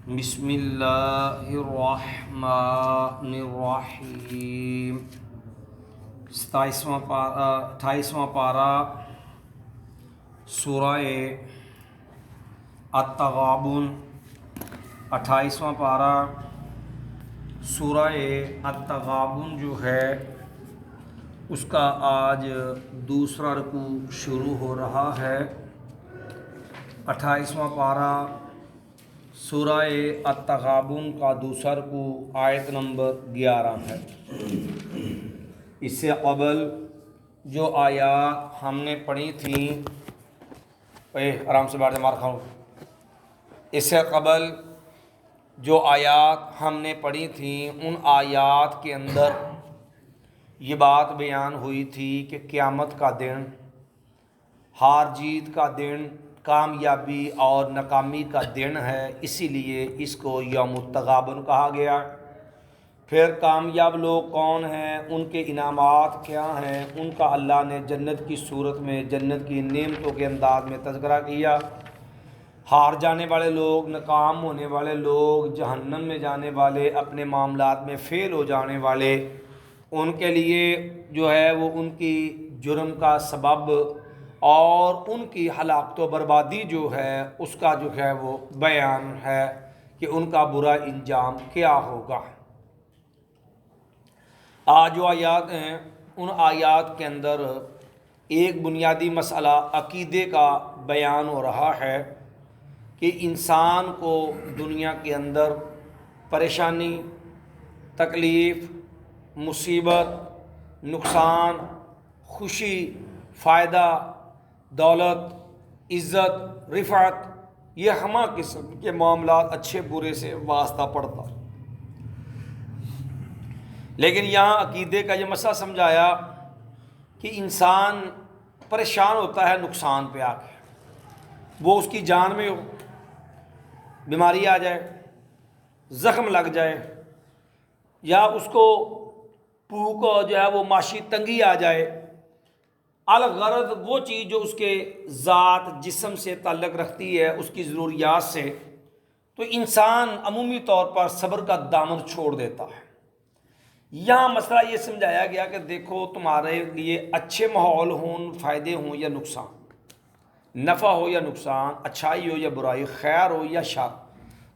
بسم اللہ الرحمن الرحیم 28واں پارہ سورہ التغابن 28واں پارہ سورہ التغابن جو ہے اس کا آج دوسرا رکوع شروع ہو رہا ہے۔ 28واں پارہ سورہ التغابن کا دوسرا رکوع آیت نمبر 11 ہے۔ اس سے قبل جو آیات ہم نے پڑھی تھیں، آرام سے بیٹھ جائیں مار کھاؤ۔ اس سے قبل جو آیات ہم نے پڑھی تھیں ان آیات کے اندر یہ بات بیان ہوئی تھی کہ قیامت کا دن ہار جیت کا دن، کامیابی اور ناکامی کا دن ہے، اسی لیے اس کو یوم التغابن کہا گیا۔ پھر کامیاب لوگ کون ہیں، ان کے انعامات کیا ہیں، ان کا اللہ نے جنت کی صورت میں جنت کی نعمتوں کے انداز میں تذکرہ کیا۔ ہار جانے والے لوگ، ناکام ہونے والے لوگ، جہنم میں جانے والے، اپنے معاملات میں فیل ہو جانے والے، ان کے لیے جو ہے وہ ان کی جرم کا سبب اور ان کی ہلاکت و بربادی جو ہے اس کا جو ہے وہ بیان ہے کہ ان کا برا انجام کیا ہوگا۔ آج جو آیات ہیں ان آیات کے اندر ایک بنیادی مسئلہ عقیدے کا بیان ہو رہا ہے کہ انسان کو دنیا کے اندر پریشانی، تکلیف، مصیبت، نقصان، خوشی، فائدہ، دولت، عزت، رفعت، یہ ہمہ قسم کے معاملات اچھے برے سے واسطہ پڑتا۔ لیکن یہاں عقیدے کا یہ مسئلہ سمجھایا کہ انسان پریشان ہوتا ہے نقصان پہ آ کے، وہ اس کی جان میں ہو، بیماری آ جائے، زخم لگ جائے، یا اس کو بھوک جو ہے وہ معاشی تنگی آ جائے، الغرض وہ چیز جو اس کے ذات جسم سے تعلق رکھتی ہے، اس کی ضروریات سے، تو انسان عمومی طور پر صبر کا دامن چھوڑ دیتا ہے۔ یہاں مسئلہ یہ سمجھایا گیا کہ دیکھو تمہارے لیے اچھے ماحول ہوں، فائدے ہوں یا نقصان، نفع ہو یا نقصان، اچھائی ہو یا برائی، خیر ہو یا شر،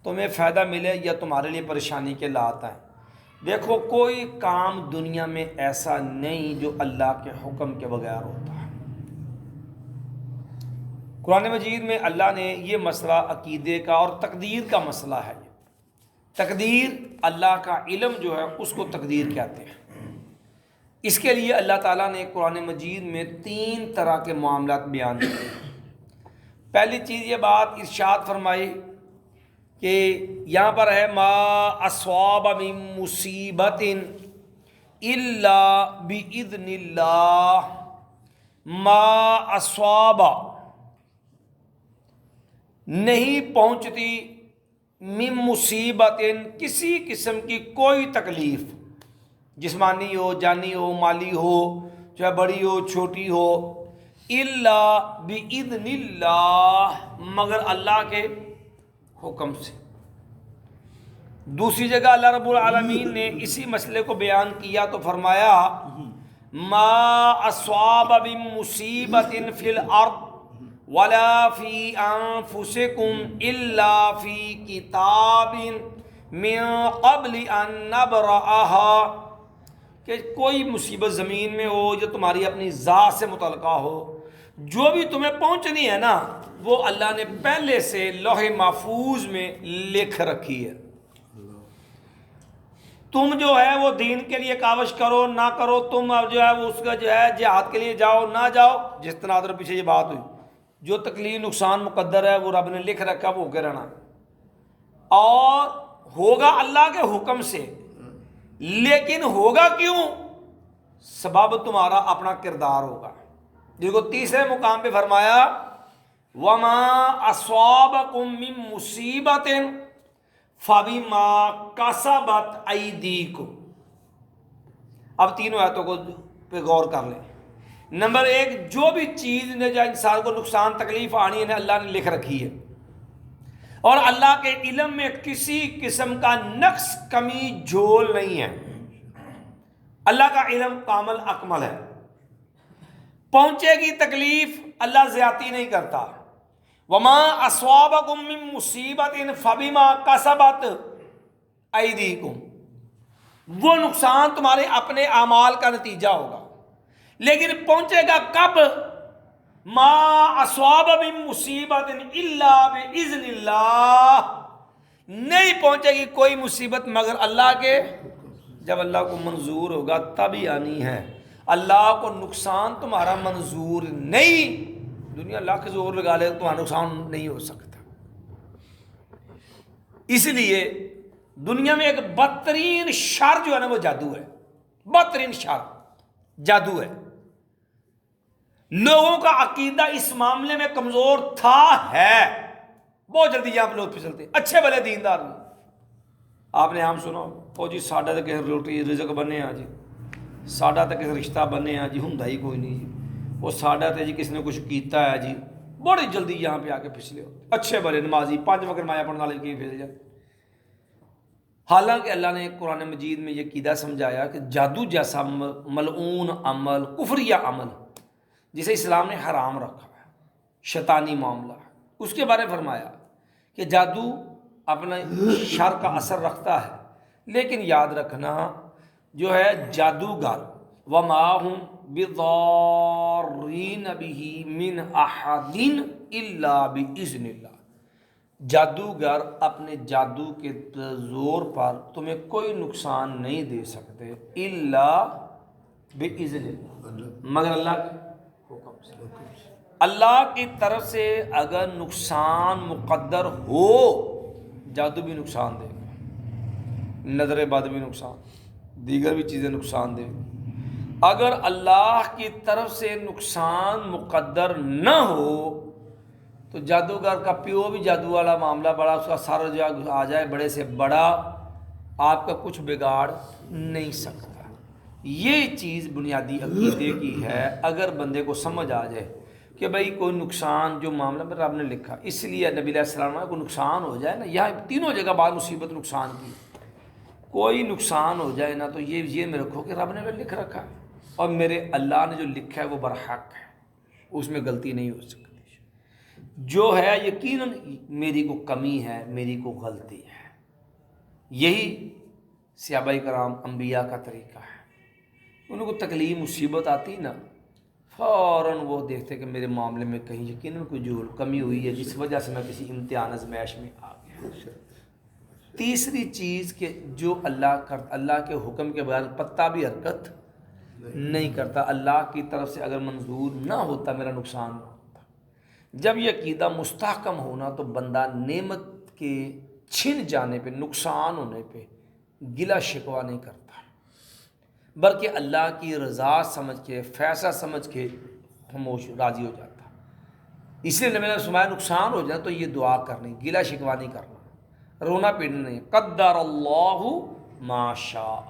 تمہیں فائدہ ملے یا تمہارے لیے پریشانی کے حالات آئیں، دیکھو کوئی کام دنیا میں ایسا نہیں جو اللہ کے حکم کے بغیر ہوتا ہے۔ قرآن مجید میں اللہ نے یہ مسئلہ عقیدے کا اور تقدیر کا مسئلہ ہے۔ تقدیر، اللہ کا علم جو ہے اس کو تقدیر کہتے ہیں۔ اس کے لیے اللہ تعالیٰ نے قرآن مجید میں 3 طرح کے معاملات بیان کیے۔ پہلی چیز یہ بات ارشاد فرمائی کہ یہاں پر ہے ما اصاب من مصیبت الا باذن اللہ، ما اصاب نہیں پہنچتی من مصیبت کسی قسم کی کوئی تکلیف، جسمانی ہو، جانی ہو، مالی ہو، چاہے بڑی ہو چھوٹی ہو، الا باذن اللہ، مگر اللہ کے حکم سے۔ دوسری جگہ اللہ رب العالمین نے اسی مسئلے کو بیان کیا تو فرمایا ما اصاب من مصیبت فی الارض ولا فی انفسکم الا فی کتاب من قبل ان نبرأها، کہ کوئی مصیبت زمین میں ہو جو تمہاری اپنی ذات سے متعلقہ ہو، جو بھی تمہیں پہنچنی ہے نا وہ اللہ نے پہلے سے لوح محفوظ میں لکھ رکھی ہے۔ تم جو ہے وہ دین کے لیے کاوش کرو نہ کرو، تم اب جو ہے وہ اس کا جو ہے جہاد کے لیے جاؤ نہ جاؤ، جس طرح ادھر پیچھے یہ بات ہوئی، جو تکلیف نقصان مقدر ہے وہ رب نے لکھ رکھا، وہ ہو کے رہنا اور ہوگا اللہ کے حکم سے۔ لیکن ہوگا کیوں؟ سبب تمہارا اپنا کردار ہوگا، جس کو تیسرے مقام پہ فرمایا وما اصابکم من مصیبت فبما کسبت ایدیکم۔ اب تینوں آیتوں کو پہ غور کر لیں۔ نمبر 1، جو بھی چیز نے جو انسان کو نقصان تکلیف آنی ہے اللہ نے لکھ رکھی ہے۔ اور اللہ کے علم میں کسی قسم کا نقص کمی جھول نہیں ہے. اللہ کا علم کامل اکمل ہے. پہنچے گی تکلیف، اللہ زیادتی نہیں کرتا. وما اصابکم من مصیبت فبما کسبت ایدیکم، وہ نقصان تمہارے اپنے اعمال کا نتیجہ ہوگا، لیکن پہنچے گا کب؟ ما اصاب من مصیبت الا باذن اللہ، نہیں پہنچے گی کوئی مصیبت مگر اللہ کے، جب اللہ کو منظور ہوگا تب ہی آنی ہے. اللہ کو نقصان تمہارا منظور نہیں، دنیا لاکھ زور لگا لے تمہارا نقصان نہیں ہو سکتا. اس لیے دنیا میں ایک بدترین شر جو ہے نا وہ جادو ہے. بدترین شر جادو ہے. لوگوں کا عقیدہ اس معاملے میں کمزور تھا، ہے. بہت جلدی یہاں پہ لوگ پھسلتے، اچھے بھلے دیندار میں. آپ نے عام سنا او جی ساڈا تو کسی روٹی رزق بنے ہاں جی، ساڈا تو کسی رشتہ بنے ہاں جی، ہوندا ہی کوئی نہیں جی. وہ ساڈا تو جی کسی نے کچھ کیتا ہے جی. بڑی جلدی یہاں پہ آ کے پھسلے ہوتے، اچھے بھلے نمازی 5 وقت نماز پڑھنے والے کی پھسل جائے. حالانکہ اللہ نے قرآن مجید میں یہ عقیدہ سمجھایا کہ جادو جیسا ملعون عمل، کفریہ عمل جسے اسلام نے حرام رکھا ہے، شیطانی معاملہ ہے، اس کے بارے میں فرمایا کہ جادو اپنا شر کا اثر رکھتا ہے، لیکن یاد رکھنا جو ہے جادوگر وما هم بضارین به من احد الا باذن اللہ، جادوگر اپنے جادو کے زور پر تمہیں کوئی نقصان نہیں دے سکتے الا باذن اللہ، مگر اللہ کے حکم سے. اللہ کی طرف سے اگر نقصان مقدر ہو، جادو بھی نقصان دے گا، نظر بد بھی نقصان، دیگر بھی چیزیں نقصان دے گا. اگر اللہ کی طرف سے نقصان مقدر نہ ہو تو جادوگر کا پیو بھی جادو والا معاملہ بڑا، اس کا سارا جو آ جائے بڑے سے بڑا، آپ کا کچھ بگاڑ نہیں سکتا. یہ چیز بنیادی عقیدے کی ہے. اگر بندے کو سمجھ آ جائے کہ بھئی کوئی نقصان جو معاملہ میں رب نے لکھا، اس لیے نبی علیہ السلام نے کوئی نقصان ہو جائے نا، یہاں تینوں جگہ بعد مصیبت نقصان کی، کوئی نقصان ہو جائے نا تو یہ میں رکھو کہ رب نے لکھ رکھا ہے اور میرے اللہ نے جو لکھا ہے وہ برحق ہے، اس میں غلطی نہیں ہو سکتی. جو ہے یقیناً میری کو کمی ہے، میری کو غلطی ہے. یہی صحابہ کرام انبیاء کا طریقہ ہے. ان کو تکلیف مصیبت آتی نا، فوراً وہ دیکھتے کہ میرے معاملے میں کہیں یقیناً کوئی جو کمی ہوئی ہے جس وجہ سے میں کسی امتحان آزمائش میں آ گیا. تیسری چیز کہ جو اللہ کے حکم کے بغیر پتہ بھی حرکت نہیں کرتا. اللہ کی طرف سے اگر منظور نہ ہوتا میرا نقصان نہ ہوتا. جب یہ عقیدہ مستحکم ہونا تو بندہ نعمت کے چھن جانے پہ، نقصان ہونے پہ گلہ شکوہ نہیں کرتا، بلکہ اللہ کی رضا سمجھ کے، فیصلہ سمجھ کے خاموش راضی ہو جاتا. اس لیے نبی نے فرمایا نقصان ہو جائے تو یہ دعا کرنی، گلہ شکوہ نہیں کرنا، رونا پیٹنا نہیں. قدر اللہ ما شاء،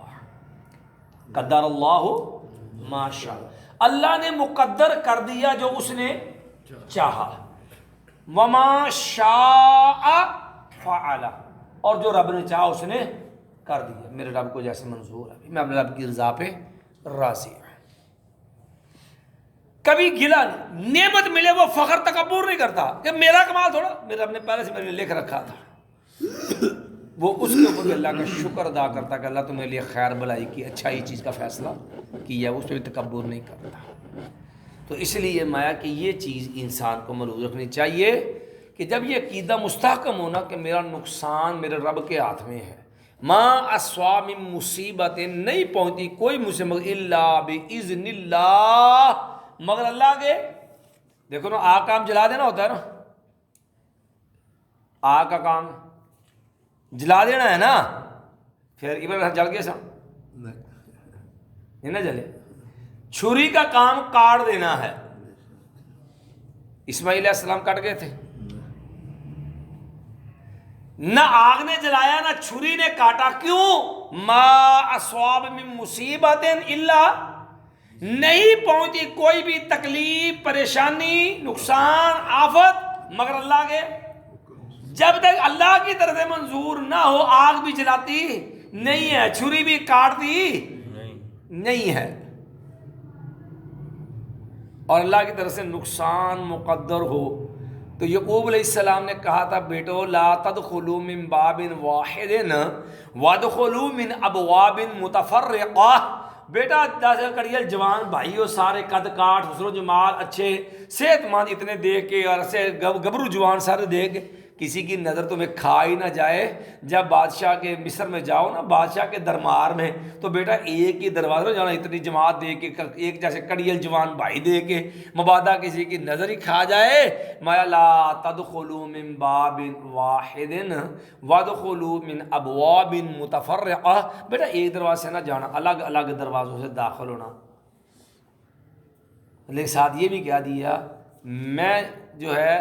قدر اللہ ما شاء، اللہ نے مقدر کر دیا جو اس نے چاہا. وما شاء فعل، اور جو رب نے چاہا اس نے کر دیا. میرے رب کو جیسے منظور ہے، میں اپنے رب کی رضا پہ راضی ہوں. کبھی گلا نہیں. نعمت ملے وہ فخر تکبر نہیں کرتا کہ میرا کمال تھوڑا، میرے رب نے پہلے سے میرے لیے لکھ رکھا تھا. وہ اس کے اوپر اللہ کا شکر ادا کرتا کہ اللہ تو میرے لیے خیر بلائی کی اچھائی چیز کا فیصلہ کیا، اس پہ بھی تکبر نہیں کرتا. تو اس لیے مایا کہ یہ چیز انسان کو ملحوظ رکھنی چاہیے کہ جب یہ عقیدہ مستحکم ہونا کہ میرا نقصان میرے رب کے ہاتھ میں ہے، ما اصاب من مصیبت، نہیں پہنچتی کوئی مصیبت الا باذن اللہ، مگر اللہ کے. دیکھو نا، آگ کام جلا دینا ہوتا ہے نا، آگ کا کام جلا دینا ہے نا، پھر ابراہیم جل گیا سا نہیں نہ جلے. چھری کا کام کاٹ دینا ہے. اسماعیل علیہ السلام کٹ گئے تھے، نہ آگ نے جلایا نہ چھری نے کاٹا. کیوں؟ ما اصاب من مصیبت الا، نہیں پہنچی کوئی بھی تکلیف، پریشانی، نقصان، آفت مگر اللہ کے جب تک اللہ کی طرف سے منظور نہ ہو آگ بھی جلاتی نہیں ہے، چھری بھی کاٹتی نہیں ہے، اور اللہ کی طرف سے نقصان مقدر ہو۔ تو یعقوب علیہ السلام نے کہا تھا بیٹو لا تدخلوا من باب واحد وادخلوا من ابواب متفرقہ، بیٹا 10 کڑیل جوان بھائی ہو، سارے قد کاٹ حسن و جمال اچھے صحت مند اتنے دیکھ کے، اور ایسے گبرو جوان سارے دیکھ کے کسی کی نظر تمہیں کھا ہی نہ جائے۔ جب بادشاہ کے مصر میں جاؤ نا، بادشاہ کے دربار میں، تو بیٹا ایک ہی دروازے میں جانا، اتنی جماعت دے کے ایک جیسے کڑیل جوان بھائی دے کے مبادا کسی کی نظر ہی کھا جائے، مایا لا تدخلوا من باب واحد وادخلوا من ابواب متفرقہ، بیٹا ایک دروازے سے نہ جانا، الگ الگ دروازوں سے داخل ہونا۔ لیکن ساتھ یہ بھی کہہ دیا میں جو ہے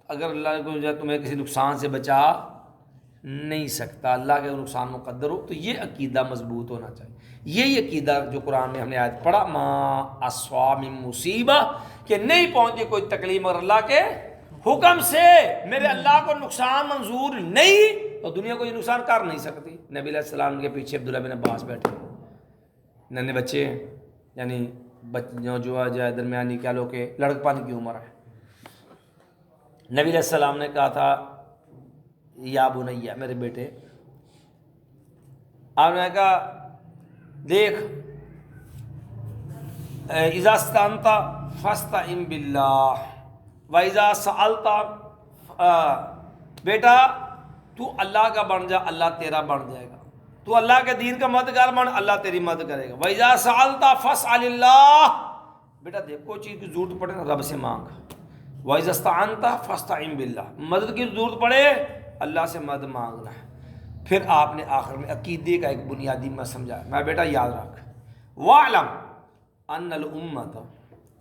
اگر اللہ کو جو تمہیں کسی نقصان سے بچا نہیں سکتا، اللہ کے نقصان مقدر ہو، تو یہ عقیدہ مضبوط ہونا چاہیے۔ یہی عقیدہ جو قرآن میں ہم نے آیت پڑھا ما اصاب من مصیبہ، کہ نہیں پہنچی کوئی تکلیف مگر اللہ کے حکم سے، میرے اللہ کو نقصان منظور نہیں اور دنیا کو یہ نقصان کر نہیں سکتی۔ نبی علیہ السلام کے پیچھے عبداللہ بن عباس بیٹھے، ننے بچے یعنی جو ہے درمیانی کہہ لو کہ لڑکپن کی عمر ہے۔ نبی علیہ السلام نے کہا تھا یا بنیا، میرے بیٹے، آپ نے کہا دیکھ اذا استعنت فاستعن باللہ واذا سألت، بیٹا تو اللہ کا بن جا، اللہ تیرا بن جائے گا، تو اللہ کے دین کا مددگار بن، اللہ تیری مدد کرے گا۔ واذا سألت فاسأل اللہ، بیٹا دیکھ کوئی چیز کی ضرورت پڑے نا رب سے مانگ۔ وَإِذَا اسْتَعَنْتَ فَاسْتَعِنْ بِاللَّهِ، مدد کی ضرورت پڑے اللہ سے مدد مانگنا ہے۔ پھر آپ نے آخر میں عقیدے کا ایک بنیادی میں سمجھایا، میں بیٹا یاد رکھ وَاعْلَمْ أَنَّ الْأُمَّةَ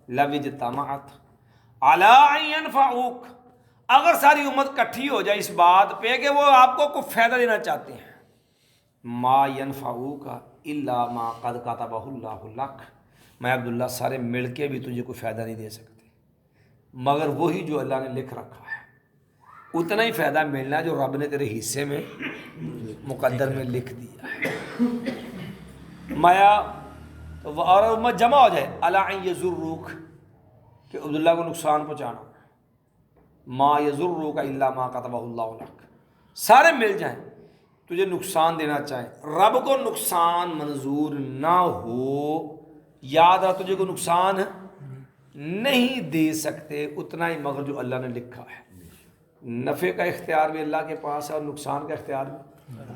لَوِ اجْتَمَعَتْ عَلَىٰ أَن يَنْفَعُوكَ، اگر ساری امت کٹھی ہو جائے اس بات پہ کہ وہ آپ کو کوئی فائدہ دینا چاہتے ہیں، ما ينفعوك الا ما قد كتبه الله لك، میں عبداللہ سارے مل کے بھی تجھے کوئی فائدہ نہیں دے سکتے مگر وہی جو اللہ نے لکھ رکھا ہے، اتنا ہی فائدہ ملنا ہے جو رب نے تیرے حصے میں مقدر میں لکھ دیا ہے۔ مایا اور امت جمع ہو جائے الا ان یضروک، کہ عبداللہ کو نقصان پہنچانا، ما یضروک الا ما کتبہ اللہ لک، سارے مل جائیں تجھے نقصان دینا چاہیں، رب کو نقصان منظور نہ ہو، یاد رکھ تجھے کو نقصان نہیں دے سکتے اتنا ہی مگر جو اللہ نے لکھا ہے۔ نفع کا اختیار بھی اللہ کے پاس ہے اور نقصان کا اختیار بھی۔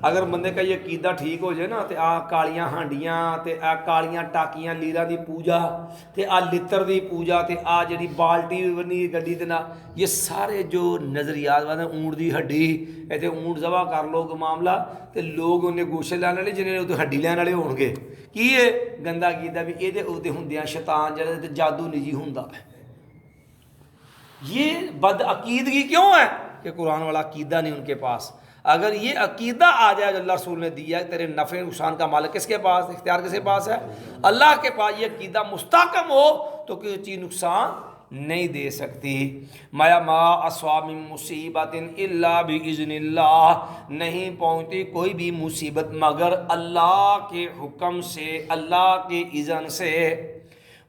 اگر بندے کا یہ عقیدہ ٹھیک ہو جائے نا، تے آ کالیاں ہانڈیاں تے آ کالیاں ٹاکیاں لیرا دی پوجا تے آ لتر دی پوجا تے آ جڑی بالٹی بنی گڈی دے نا، یہ سارے جو نظریات والے اونٹ دی ہڈی ایتھے اونٹ ذبح کر لو کو معاملہ تے لوگ انہیں گوشت لین والے جنہیں اتنے ہڈی لین والے ہون گے، کی یہ گندا عقیدہ بھی یہ اتنے ہوندیاں شیطان جڑے جادو نجی ہوندا ہے۔ یہ بد عقیدگی کیوں ہے کہ قرآن والا عقیدہ نہیں ان کے پاس۔ اگر یہ عقیدہ آ جائے جو اللہ رسول نے دیا ہے، تیرے نفع نقصان کا مالک کس کے پاس، اختیار کس کے پاس ہے، اللہ کے پاس، یہ عقیدہ مستحکم ہو تو کوئی چیز نقصان نہیں دے سکتی۔ ما اصاب من مصیبت الا باذن اللہ، نہیں پہنچتی کوئی بھی مصیبت مگر اللہ کے حکم سے، اللہ کے اذن سے۔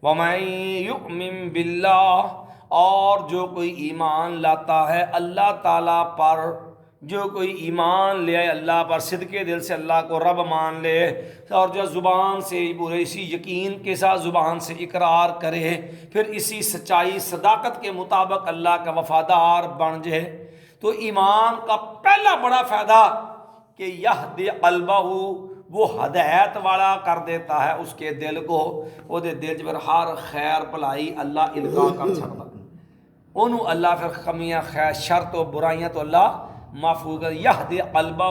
ومن یؤمن باللہ، اور جو کوئی ایمان لاتا ہے اللہ تعالیٰ پر، جو کوئی ایمان لے آئے اللہ پر، صدقے دل سے اللہ کو رب مان لے، اور جو زبان سے پورے اسی یقین کے ساتھ زبان سے اقرار کرے، پھر اسی سچائی صداقت کے مطابق اللہ کا وفادار بن جائے، تو ایمان کا پہلا بڑا فائدہ کہ یہدی قلبہ، وہ ہدایت والا کر دیتا ہے اس کے دل کو، وہ دے دل پر ہر خیر بھلائی اللہ القاء کر سکتا، انہوں اللہ پھر خمیاں خیر شر تو برائیاں تو اللہ محفوظ کر، یہدی قلبہ،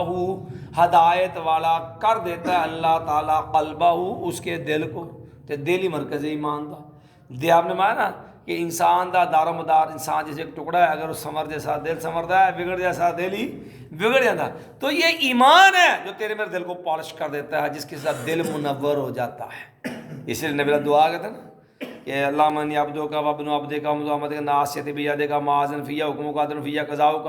ہدایت والا کر دیتا ہے اللہ تعالیٰ قلبہ، اس کے دل کو، تے دل ہی مرکز ایمان دا۔ دے آپ نے مانا کہ انسان دا دار و مدار، انسان جیسے ایک ٹکڑا ہے، اگر وہ سمر جیسا دل سمردا ہے، بگڑ جیسا دل ہی بگڑ جاتا، تو یہ ایمان ہے جو تیرے میرے دل کو پالش کر دیتا ہے، جس کے ساتھ دل منور ہو جاتا ہے۔ اس لیے نبی اللہ دعا کہتے ہیں نا کہ اللہم انی عبدک و ابن عبدک و مزاحمتک ناصیتی بیدک ماضٍ فی حکمک عدل فی قضاؤک،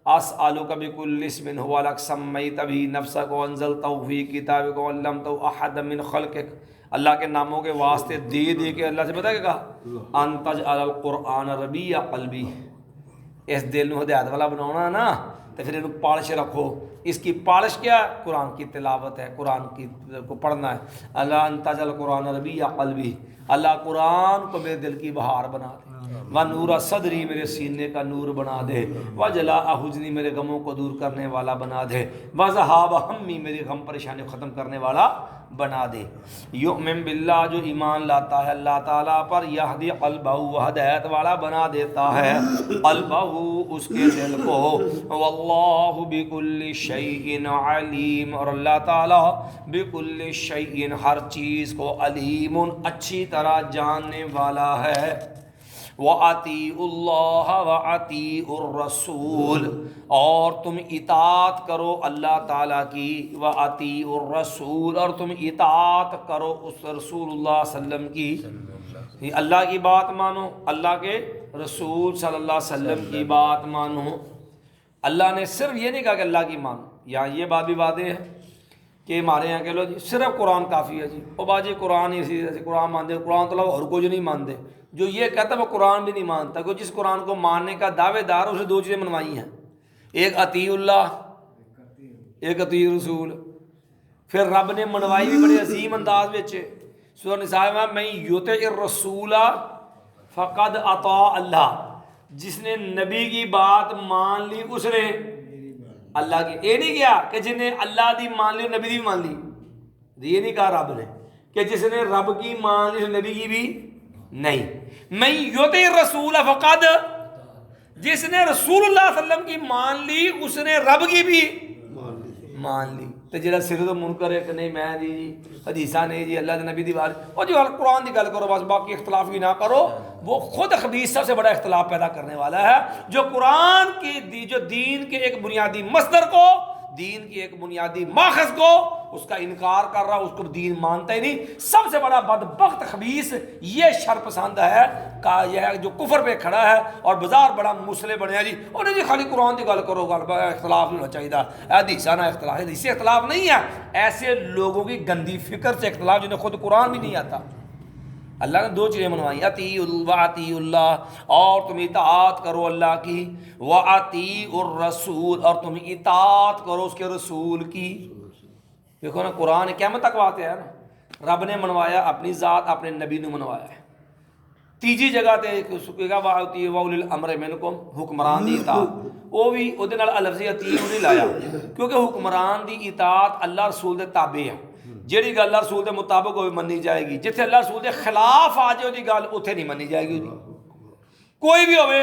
اسألک بکل اسم هو لک سمیت به نفسک وانزلتہ فی کتابک وعلمتہ احد من خلقک، اللہ کے ناموں کے واسطے دے کے اللہ سے پتہ کیا کہا، ان تجعل القرآن ربیع قلبی، اس دل نو ہدایت والا بنانا نا تو پھر انہوں پالش رکھو. اس کی پالش کیا ہے؟ قرآن کی تلاوت ہے، قرآن کی کو پڑھنا ہے. اللہ ان تجعل القرآن ربیع قلبی، اللہ قرآن کو میرے دل کی بہار بنا دے، و نور صدری، میرے سینے کا نور بنا دے، و جلاء حزنی، میرے غموں کو دور کرنے والا بنا دے، و ذہاب ہمی، میری غم پریشانی ختم کرنے والا بنا دے. یؤمن باللہ، جو ایمان لاتا ہے اللہ تعالیٰ پر، یہدی قلبہ، وہ ہدایت والا بنا دیتا ہے قلبہ، اس کے دل کو. واللہ بکل شیء علیم، اور اللہ تعالیٰ بکل شیء، ہر چیز کو، علیم، اچھی طرح جاننے والا ہے. وَأَطِيعُوا اللَّهَ وَأَطِيعُوا الرَّسُولَ، اور تم اطاعت کرو اللہ تعالیٰ کی، وَأَطِيعُوا الرَّسُولَ، اور تم اطاعت کرو اس رسول اللہ صلی اللہ علیہ وسلم کی. اللہ کی بات مانو، اللہ کے رسول صلی اللہ علیہ وسلم کی بات مانو. اللہ نے صرف یہ نہیں کہا کہ اللہ کی مانو، یہاں یہ بات بھی واضح ہے کہ ہمارے یہاں کہہ لو جی صرف قرآن کافی ہے جی، او باجی قرآن ہی اسی قرآن مانتے، قرآن تو اور کچھ نہیں مانتے. جو یہ کہتا ہے وہ قرآن بھی نہیں مانتا، کہ جس قرآن کو ماننے کا دعوے دار، اسے دو چیزیں منوائی ہیں، ایک اطیع اللہ، ایک اطیع رسول. پھر رب نے منوائی بھی بڑے عظیم انداز میں سورہ نساء میں، من یطع الرسول فقد اطاع اللہ، جس نے نبی کی بات مان لی اس نے اللہ کی. یہ نہیں کیا کہ جس نے اللہ دی مان لی نبی دی مان لی، یہ نہیں کہا رب نے کہ جس نے رب کی مان لی نبی کی بھی نہیں. من یطع الرسول فقد، جس نے رسول اللہ صلی اللہ علیہ وسلم کی مان لی اس نے رب کی بھی مان لی. تو جڑا سر تو منکر ہے کہ نہیں میں جی حدیثاں نہیں جی اللہ کے نبی دی بات، اور جو قرآن دی گل کرو بس، باقی اختلاف بھی نہ کرو، وہ خود حدیث سب سے بڑا اختلاف پیدا کرنے والا ہے. جو قرآن کی جو دین کے ایک بنیادی مصدر کو، دین کی ایک بنیادی ماخذ کو، اس کا انکار کر رہا، اس کو دین مانتا ہی نہیں. سب سے بڑا بدبخت خبیث یہ شر پسند ہے کہ یہ جو کفر پہ کھڑا ہے اور بازار بڑا مسئلے بنے جی، اور جی خالی قرآن کی گل کرو، گل اختلاف نہیں ہونا چاہیے، حدیثاں نہ اختلاف، حدیث اختلاف نہیں ہے. ایسے لوگوں کی گندی فکر سے اختلاف جنہیں خود قرآن بھی نہیں آتا. اللہ نے دو چیزیں منوائی، اطیعوا اللہ، اور تم اطاعت کرو اللہ کی، واطیعوا الرسول، اور تم اطاعت کرو اس کے رسول کی. دیکھو نا قرآن قیامت تک واقع ہے نا، رب نے منوایا اپنی ذات، اپنے نبی نے منوایا ہے. تیجی جگہ تے واطیعوا اولی الامر منکم، حکمران دی اطاعت، وہ بھی وہ لفظ اطیعوا نہیں لایا کیونکہ حکمران دی اطاعت اللہ رسول دے تابع ہے. جیڑی گل اللہ رسول دے مطابق ہوئے منی جائے گی، جتھے اللہ رسول دے خلاف آ جائے دی گل اتھے نہیں منی جائے گی. کوئی بھی ہوئے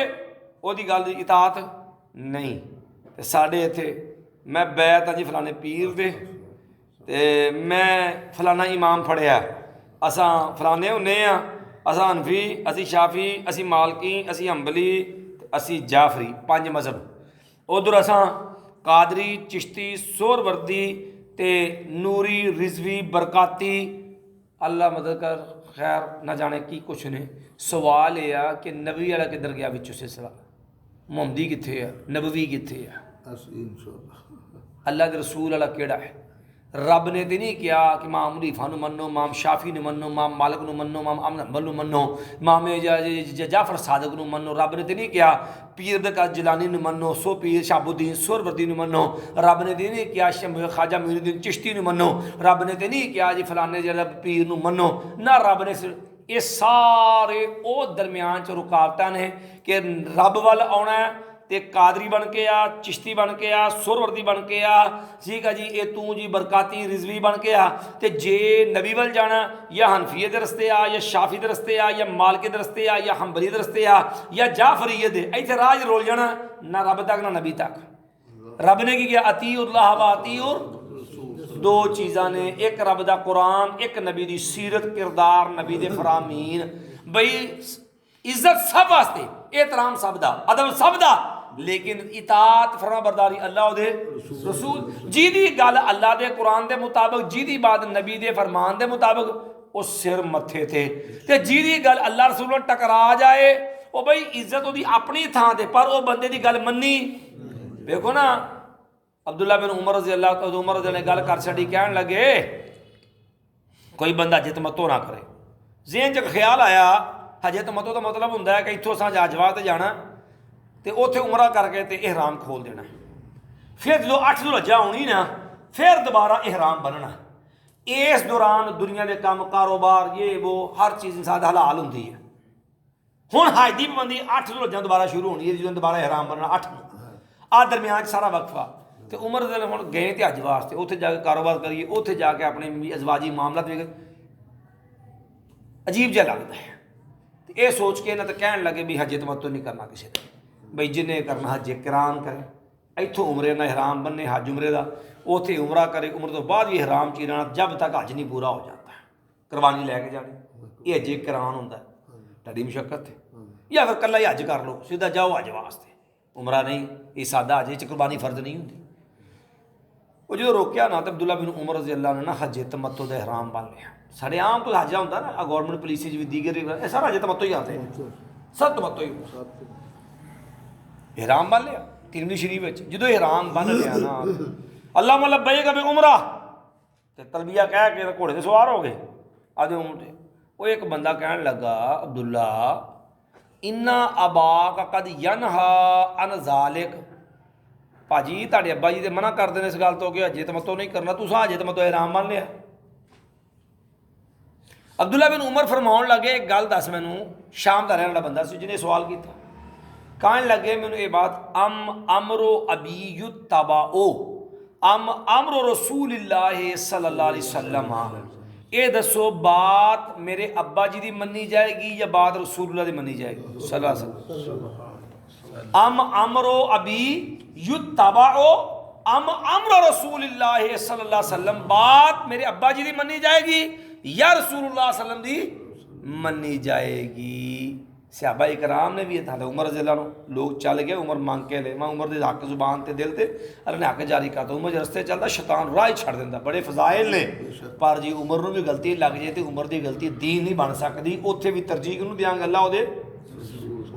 وہ دی گل دی اطاعت نہیں. ساڈے اتھے میں بیعت ہاں جی فلانے پیر دے تے میں فلانا امام پھڑیا، اساں فلانے ہونے ہاں، اساں حنفی، اسی شافی، اسی مالکی، اسی حنبلی، اسی جعفری، 5 مذہب. ادھر اساں قادری، چشتی، سہروردی تے نوری، رضوی، برکاتی، اللہ مدد کر خیر نہ جانے کی کچھ نے. سوال یہ ہے کہ نبی والا کدھر گیا بچوں سلسلہ، محمدی کتنے ہے، نبوی کتنے ہے، اللہ کے رسول والا کیڑا ہے. رب نے تو نہیں کیا کہ امام حنیفہ نو منو، امام شافی نو منو، امام مالک نو منو، امام احمد حنبل نو منو، امام جعفر صادق نو منو. رب نے تو نہیں کیا پیر دکا جیلانی نو منو، سو پیر شہاب الدین سہروردی نو منو. رب نے تو نہیں کیا خواجہ معین الدین چشتی نو منو. رب نے تو نہیں کیا جی فلانے جڑا پیر نو منو. نہ رب نے یہ سارے او درمیان چ رکاوٹاں نے کہ رب وال آنا ہے تے قادری بن کے آ، چشتی بن کے آ، سہروردی بن کے آ، ٹھیک ہے جی اے تو جی برکاتی رضوی بن کے آ. تے جے نبی ول جانا یا حنفیہ دے رستے آ، یا شافی دے رستے آ، یا مالکی دے رستے آ، یا حنبلی دے رستے آ، یا جعفری دے، ایتھے راج رول جانا نہ رب تک نہ نبی تک. رب نے کی کیا اطیعوا اللہ و اطیعوا، دو چیزاں نے، ایک رب دا قرآن، ایک نبی دی سیرت کردار، نبی دے فرامین. بھئی عزت سب واسطے، احترام سب دا، ادب سب دا، لیکن اطاعت فرما برداری اللہ دے رسول. جی دی گل اللہ دے قرآن دے مطابق، جی دی بات نبی دے فرمان دے مطابق، اس سر متھے تھے. تے جی دی گل اللہ رسول ٹکرا جائے، وہ بھئی عزت وہ دی اپنی تھان تے، پر وہ بندے دی گل منی دیکھو نا عبداللہ بن عمر رضی اللہ تعالیٰ عمر رضی اللہ نے گل کر چڑی، کہن لگے کوئی بندہ حج تمتو نہ کرے. ذہن چ خیال آیا حج تمتو کا مطلب ہوں کہ اتوں اصل حج تے جانا تو اتنے عمرہ کر کے تے احرام کھول دینا. پھر جدو 8 ذو الحجہ آنی نا پھر دوبارہ احرام بننا. اس دوران دنیا کے کام کاروبار یہ وہ ہر چیز انسان حلال ہوں. ہوں حج کی پابندی 8 ذو الحجہ دوبارہ شروع ہونی ہے جدو دوبارہ احرام بننا 8 آ درمیان سارا وقفہ. تو عمر رضی اللہ ہوں گئے تھے حج واسطے، اتنے جا کے کاروبار کریے، اتنے جا کے اپنے ازواجی معاملات بھی عجیب جہا لگتا ہے. یہ سوچ کے نہ تو کہن لگے بھی حج تمتو نہیں کرنا کسی نے، بھائی جنہیں کرنا حج قران کرے، اتوں عمرے نہ احرام بننے حج عمرے کا، اتنے عمرہ کرے، عمر تو بعد بھی احرام چی رہنا جب تک حج نہیں پورا ہو جاتا ہے، قربانی لے کے جانی. یہ حج قران ہوتا ہے، تھوڑی مشقت ہے. یا پھر کلا ہی حج کر لو، سیدھا جاؤ حج واسطے، عمرہ نہیں. یہ سادہ حج قربانی فرض نہیں ہوتی. وہ جو روکیا نا تو عبداللہ بن عمر رضی اللہ نے نا حج تمتو کا احرام بن لیا. سارے عام تو حج ہوتا نا گورنمنٹ پولیس بھی دیگر یہ سارا حج تمتو ہی آتے ہیں، سب تمتو ہی احرام بن لیا. ترمذی شریف جدو احرام بن لیا نا اللہ لبیک بعمرہ تے تلبیہ کہہ کے گھوڑے سے سوار ہو گئے آدھے عمر. وہ ایک بندہ کہنے لگا عبداللہ انا اباک قد ینہا عن ذالک، پاجی تہاڈے ابا جی تے منع کر دے اس گل تو کہ حج تمتو نہیں کرنا، تساں حج تمتو احرام بن لیا. عبداللہ بن عمر فرماؤن لگے ایک گل دس مینوں، شام کا رہنے والا بندہ سی جنہیں سوال کیتا، کہنے لگے مینوں یہ بات امر ابی یتبعو ام امر رسول اللہ صلی اللہ علیہ وسلم، یہ دسو بات میرے ابا جی دی منی جائے گی یا بات رسول اللہ دی منی جائے گی صلی اللہ علیہ وسلم. ام امر ابی یتبعو ام امر رسول اللہ صلی اللہ علیہ وسلم، بات میرے ابا جی دی منی جائے گی یا رسول اللہ صلی اللہ علیہ وسلم دی منی جائے گی. صحابہ اکرام نے بھی یہ تھا عمر رضی اللہ عنہ لوگ چل گئے، عمر مانگ کے لے، میں عمر دے حق زبان تے دل تے اللہ حق جاری کرتا. عمر رستے چلتا شیطان راہ ہی چھڑ دینا، بڑے فضائل نے پر جی عمر نو بھی غلطی لگ جائے تو عمر دی غلطی دین نہیں بن سکتی. اتنے بھی ترجیح کنوں دیاں گے اللہ دے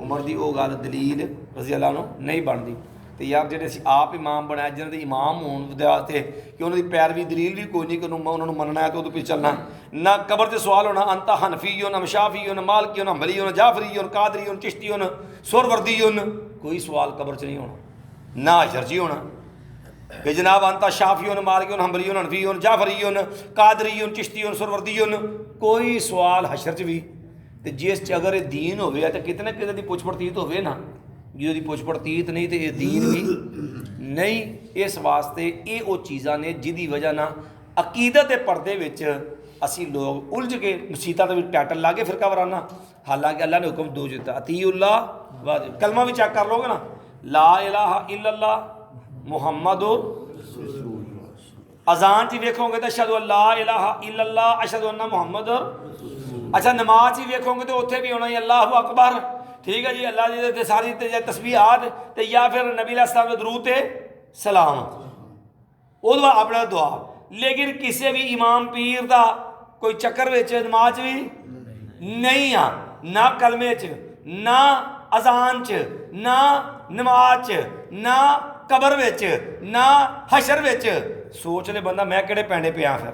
عمر دی وہ گل دلیل رضی اللہ عنہ نہیں بنتی. تو یار جڑے اسی آپ امام بنایا جنہوں کے امام ہون تے کہ انہوں کی پیروی دلیل بھی کوئی نہیں کہ انہوں نے مننا ہے تو وہ پیچھے چلنا. نہ قبر سے سوال ہونا انتا حنفی ہو، نہ شافعی ہو، نہ مالکی ہو، نہ حنبلی ہو، نہ جعفری ہو، نہ قادری ہو، نہ چشتی ہو، نہ سہروردی ہو، کوئی سوال قبر سے نہیں ہونا. نہ حشر ہونا کہ جناب انتا شافعی ہو، نہ مالکی ہو، نہ حنبلی ہو، نہ حنفی ہو، نہ جعفری ہو، نہ قادری ہو، چشتی ہو، سہروردی ہو، کوئی سوال حشر بھی. تو جس اگر یہ دین ہوئے تو کتنے کتنے دی پوچھ پڑتیت ہوئے نا، جدوں دی پوچھ پڑتیت نہیں تو یہ دین بھی نہیں. اس واسطے یہ وہ چیزاں نے جدی وجہ نہ عقیدت کے پردے وچ اسی لوگ الجھ کے مسیتاں تے ٹائٹل لا کے فرقہ وارانہ، حالانکہ اللہ نے حکم دو دیتا اطیعوا اللہ. کلمہ بھی چیک کر لو گے نا، لا الہ الا اللہ محمد اذان چی ویکھو گے تو اشہد ان لا الہ الا اللہ اشہد ان محمد. اچھا نماز چی ویکھو گے تو اتنے بھی ہونا ہی اللہ اکبر، ٹھیک ہے جی، اللہ جی ساری تسبیحات یا پھر نبی علیہ السلام کے درود سلام وہ اپنا دعا. لیکن کسی بھی امام پیر دا کوئی چکر وچ نماز بھی نہیں آ، نہ کلمے چ، نہ اذان چ، نہ نماز چ، نہ قبر وچ، نہ حشر وچ. سوچ لے بندہ میں کہڑے پینڈے پیا پھر.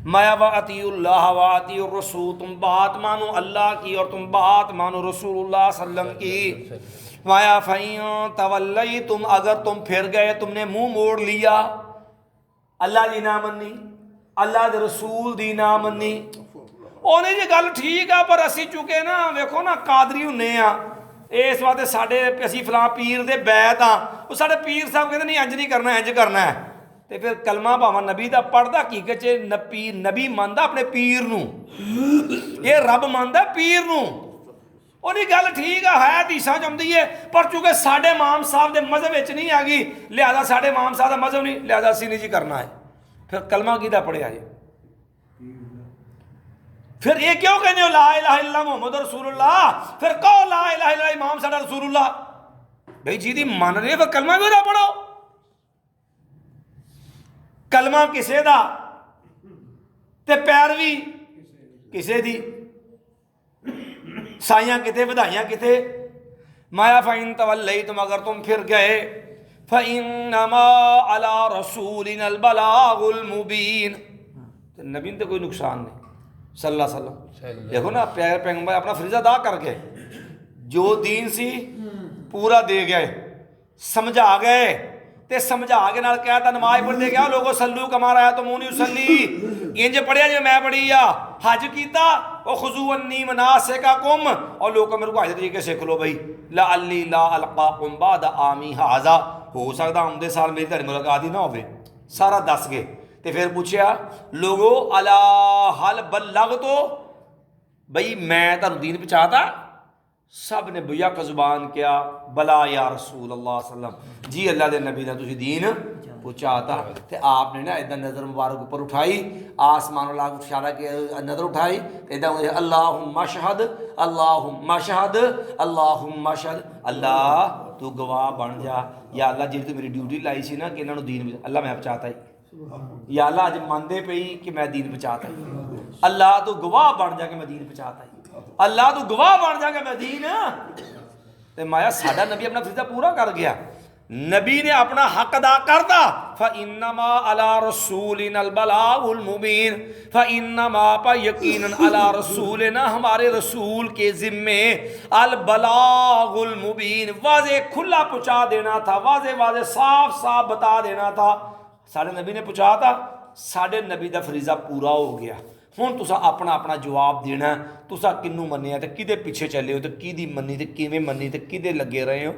مایا و اطیعوا اللہ و اطیعوا الرسول، تم بات مانو اللہ کی اور تم بات مانو رسول اللہ صلی اللہ علیہ وسلم کی. مایا فَإِن تَوَلَّيْتُمْ، اگر تم پھر گئے، تم نے منہ موڑ لیا، اللہ دی نہ منی، اللہ دے رسول دی نہ منی. انہیں یہ گل ٹھیک ہے پر اسی چکے نا ویکھو نا قادری ہونے ہاں اس واسطے ساڈے اسی فلاں پیر دے بیعت ہاں، وہ ساڈے پیر صاحب کہتے نہیں انج نہیں کرنا انج کرنا ہے. تے پھر کلمہ بھاواں نبی دا پڑھدا حقیقت چ نبی ماندا اپنے پیر نو، یہ رب ماندا پیر نو. انہیں گل ٹھیک ہے حدیثاں چ آندی ہے پر چونکہ ساڈے امام صاحب دے مذہب وچ نہیں آ گئی لہذا ساڈے امام صاحب دا مذہب نہیں، لہذا اسی نہیں جی کرنا ہے. پھر کلمہ کیدا پڑھیا جی؟ پھر یہ کیوں کہنے ہو لا الہ الا اللہ محمد رسول اللہ؟ پھر کہو لا الہ الا اللہ امام ساڈا رسول اللہ. بھئی جی دی من رہے پھر کلمہ کیوں نہ پڑھو؟ کلمہ کسے دا تے پیروی کسے دی، سائیاں کتے بدھائیاں کتے. مایا فَإِن تَوَلَّيْتُمْ، اگر تم پھر گئے، فَإِنَّمَا عَلَىٰ رَسُولِنَا الْبَلَاغُ الْمُبِينُ. نبی نے تو کوئی نقصان نہیں صلی اللہ علیہ وسلم. دیکھو نا پیارے پیغمبر اپنا فریضہ ادا کر گئے، جو دین سی پورا دے گئے، سمجھا گئے تے سمجھا کے نال کہتا نماز پڑھ دے گیا لوگو سلو کما رہا ہے تو مونی اسلی انج پڑھیا جو میں پڑھی آ، حج کیتا او خضوع انی مناسککم اور لوگوں میرے کو حج طریقے سیکھ لو بھائی لعلی لا القاکم بعد عامی ھذا، ہو سکتا آمدے سال میری تیری ملاقات ہی نہ ہوے. سارا دس گئے تے پھر پوچھیا لوگو الا حل بلغتو، بھئی میں تانوں دین پہنچاتا؟ سب نے بیک زبان کیا بلا یا رسول اللہ صلی اللہ علیہ وسلم، جی اللہ دے نبی نے تسی دین پہنچاتا. تے آپ نے نا ادھر نظر مبارک اوپر اٹھائی، آسمان اللہ کو اشارہ کیا، نظر اٹھائی ادھر اللہم اشہد اللہم اشہد اللہم اشہد، اللہ تو گواہ بن جا یا اللہ جی تو میری ڈیوٹی لائی سی نا کہ انہوں نے دین اللہ میں پہنچاتا ہی، یا اللہ اج مانتے پئی کہ میں دین پہنچاتا ہی، اللہ تو گواہ بن جا کہ میں دین پہنچاتا ہی، اللہ تو گواہ بن جا کہ میں دین. تے مایا ساڈا نبی اپنا فریضہ پورا کر گیا، نبی نے اپنا حق ادا کرتا. فَإِنَّمَا عَلَىٰ رَسُولِنَا الْبَلَاغُ الْمُبِينُ، فَإِنَّمَا پا یقیناً عَلَىٰ رَسُولِنَا ہمارے رسول کے ذمے الْبَلَاغُ الْمُبِينُ واضح کھلا پہنچا دینا تھا، واضح واضح صاف صاف بتا دینا تھا. سارے نبی نے پہنچا تھا، ساڈے نبی دا فریضہ پورا ہو گیا. ہن تسا اپنا اپنا جواب دینا، تسا کنوں منیا تے کدے پیچھے چلے ہو تے کیدی منی تے کیویں منی تے کدے لگے رہے ہو.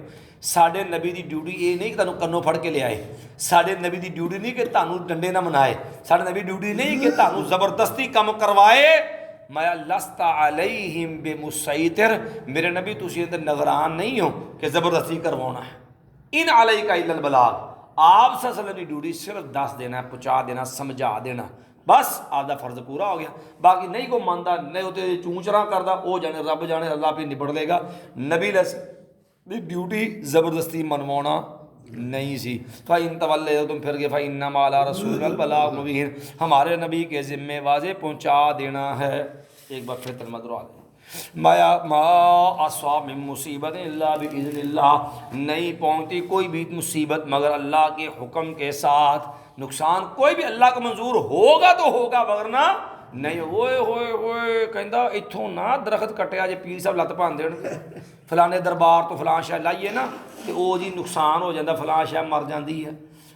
ساڈے نبی دی ڈیوٹی یہ نہیں کہ تانوں کنوں پھڑ کے لے آئے، ساڈے نبی دی ڈیوٹی نہیں کہ تانوں ڈنڈے نہ منائے، ساڈے نبی ڈیوٹی نہیں کہ تانوں زبردستی کم کروائے. میں لست علیہم بمسیطر، میرے نبی تسی اندر نگران نہیں ہو کہ زبردستی کروانا ہے. ان علیک الا البلاغ، آپ صلی اللہ علیہ وسلم کی ڈیوٹی صرف دس دینا، پہنچا دینا، سمجھا دینا، بس آپ دا فرض پورا ہو گیا. باقی نہیں کو مانتا نہیں ہوتے چونچرا کرتا، وہ جانے رب جانے، اللہ پہ نبڑ لے گا. نبی دی ڈیوٹی زبردستی منوانا نہیں سی. فَإِن تَوَلَّيْتُمْ تم پھر گئے فَإِنَّمَا عَلَىٰ رَسُولِنَا الْبَلَاغُ الْمُبِينُ، ہمارے نبی کے ذمے واضح پہنچا دینا ہے. ایک بار پھر ترجمہ درا دیں. ما اصاب من مصیبت الا باذن اللہ، نہیں پہنچتی کوئی بھی مصیبت مگر اللہ کے حکم کے ساتھ. نقصان کوئی بھی اللہ کا منظور ہوگا تو ہوگا، ورنہ نہیں. ہوئے ہوئے ہوئے کہندا اتھوں نہ درخت کٹیا جے پیر صاحب لت پان دین فلانے دربار تو فلاں شے لائیے نا تے او جی نقصان ہو جاندا، فلاں شے مر جاندی ہے.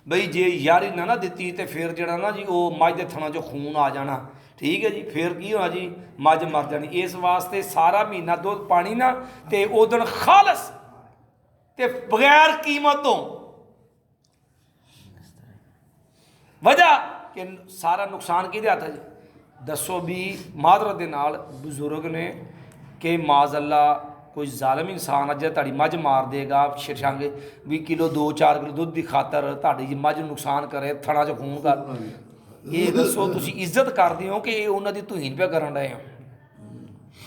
بھئی جے یاری نہ دتی تے پھر جڑا نا جی او مجھ دے تھنا جو خون آ جانا، ٹھیک ہے جی، پھر کی ہونا جی مجھ مر جانی. اس واسطے سارا مہینہ دودھ پانی نہ تے او دن خالص تے بغیر قیمتوں. وجہ کہ سارا نقصان کی دیا تھا جی دسو بھی معذرت دے نال بزرگ نے کہ معاذ اللہ کوئی ظالم انسان اج تہاڈی مجھ مار دے گا شرشانگے بھی کلو 2-4 کلو دودھ دی خاطر تہاڈی جی مجھ نقصان کرے تھڑا چ خون کر. یہ دسو تسی عزت کردے ہو کہ یہ انہاں دی توہین پہ کرن رہے ہو،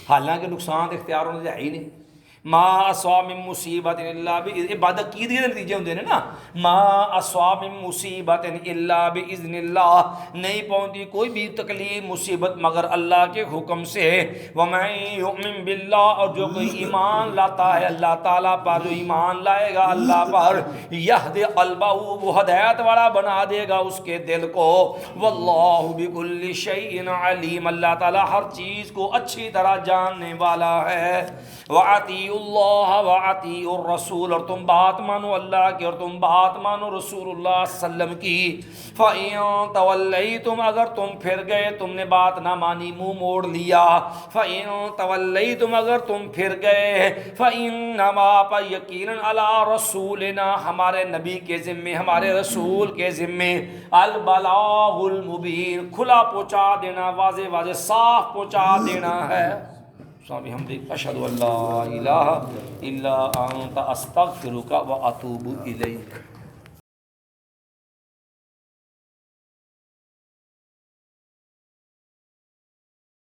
حالانکہ نقصان اختیار انہاں دے ہے ہی نہیں. ما اصاب من مصیبت الا بعد عقیدے کے نتیجے ہوندے نے نا. ما اصاب من مصیبت الا باذن اللہ، نہیں پہنچتی کوئی بھی تکلیف مصیبت مگر اللہ کے حکم سے. ومن یؤمن باللہ، اور جو کوئی ایمان لاتا ہے اللہ تعالیٰ پر، جو ایمان لائے گا اللہ پر، یہد قلبہ، وہ ہدایت والا بنا دے گا اس کے دل کو. واللہ بکل شیء علیم، اللہ تعالیٰ ہر چیز کو اچھی طرح جاننے والا ہے. وَأَطِيعُوا اللَّهَ وَأَطِيعُوا الرَّسُولَ، اور تم بات مانو اللہ کی اور تم بات مانو رسول اللہ صلی اللہ علیہ وسلم کی. فَإِن تَوَلَّيْتُمْ، اگر تم پھر گئے، تم نے بات نہ مانی، منہ موڑ لیا. فَإِن تَوَلَّيْتُمْ، اگر تم پھر گئے، فَإِنَّمَا، پا یقیناً، عَلَىٰ رَسُولِنَا، ہمارے نبی کے ذمے، ہمارے رسول کے ذمے، الْبَلَاغُ الْمُبِينُ، کھلا پہنچا دینا، واضح واضح صاف پہنچا دینا ہے. بحمدک اشہد ان لا الہ الا انت استغفرک و اتوب الیک.